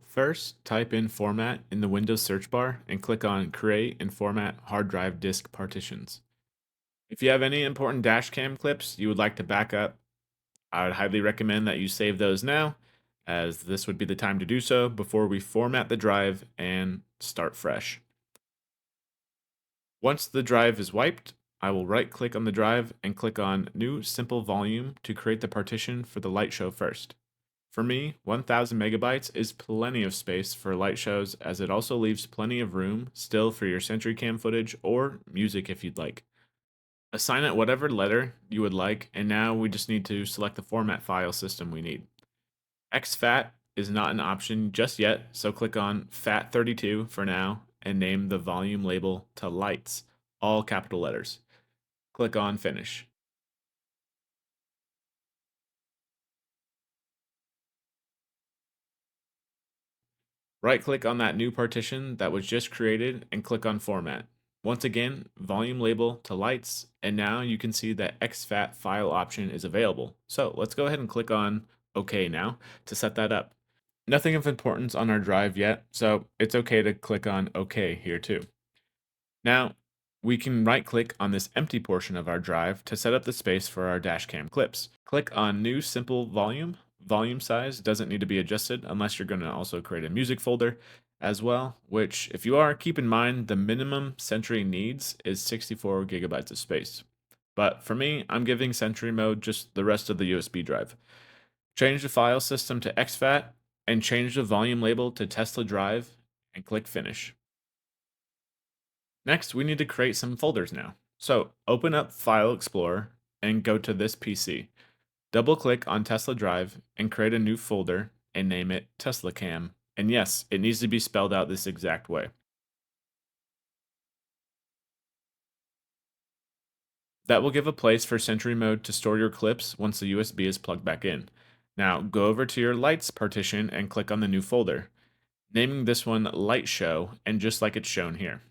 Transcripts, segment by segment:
First, type in Format in the Windows search bar and click on Create and Format Hard Drive Disk Partitions. If you have any important dashcam clips you would like to back up, I would highly recommend that you save those now, as this would be the time to do so before we format the drive and start fresh. Once the drive is wiped, I will right click on the drive and click on New Simple Volume to create the partition for the light show first. For me, 1000 megabytes is plenty of space for light shows, as it also leaves plenty of room still for your SentryCam footage or music if you'd like. Assign it whatever letter you would like, and now we just need to select the format file system we need. exFAT is not an option just yet, so click on FAT32 for now and name the volume label to lights, all capital letters. Click on Finish. Right click on that new partition that was just created and click on Format. Once again, volume label to lights, and now you can see that exFAT file option is available. So let's go ahead and click on OK now to set that up. Nothing of importance on our drive yet, so it's okay to click on OK here too. Now, we can right click on this empty portion of our drive to set up the space for our dashcam clips. Click on New Simple Volume. Volume size doesn't need to be adjusted unless you're going to also create a music folder as well, which if you are, keep in mind the minimum Sentry needs is 64 gigabytes of space. But for me, I'm giving Sentry mode just the rest of the USB drive. Change the file system to exFAT and change the volume label to Tesla Drive and click Finish. Next, we need to create some folders now. So open up File Explorer and go to this PC. Double click on Tesla Drive and create a new folder and name it Tesla Cam. And yes, it needs to be spelled out this exact way. That will give a place for Sentry Mode to store your clips once the USB is plugged back in. Now go over to your Lights partition and click on the new folder, naming this one Light Show, and just like it's shown here.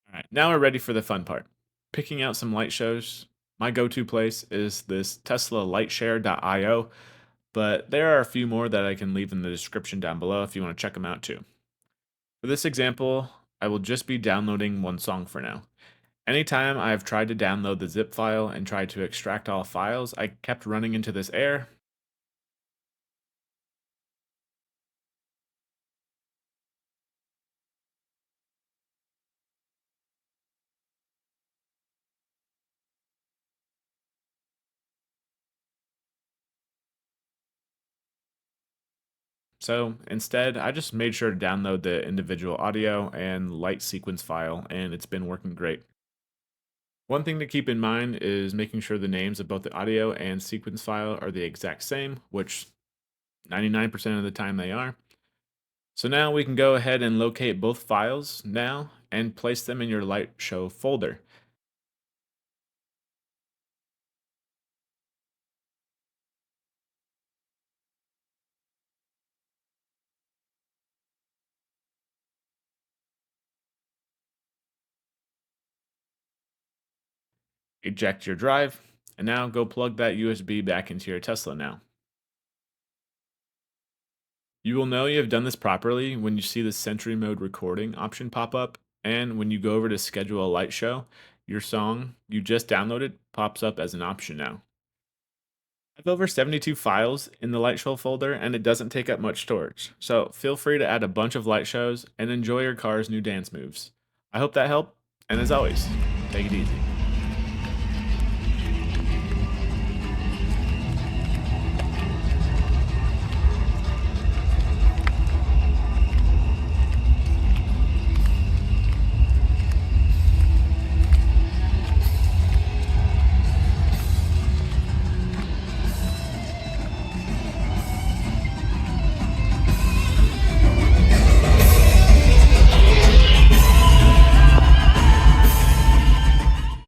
All right, now we're ready for the fun part. Picking out some light shows. My go-to place is this Tesla Lightshare.io, but there are a few more that I can leave in the description down below if you want to check them out too. For this example, I will just be downloading one song for now. Anytime I've tried to download the zip file and tried to extract all files, I kept running into this error. So instead, I just made sure to download the individual audio and light sequence file, and it's been working great. One thing to keep in mind is making sure the names of both the audio and sequence file are the exact same, which 99% of the time they are. So now we can go ahead and locate both files now and place them in your light show folder. Eject your drive, and now go plug that USB back into your Tesla now. You will know you have done this properly when you see the Sentry Mode recording option pop up, and when you go over to schedule a light show, your song you just downloaded pops up as an option now. I have over 72 files in the light show folder, and it doesn't take up much storage, so feel free to add a bunch of light shows and enjoy your car's new dance moves. I hope that helped, and as always, take it easy.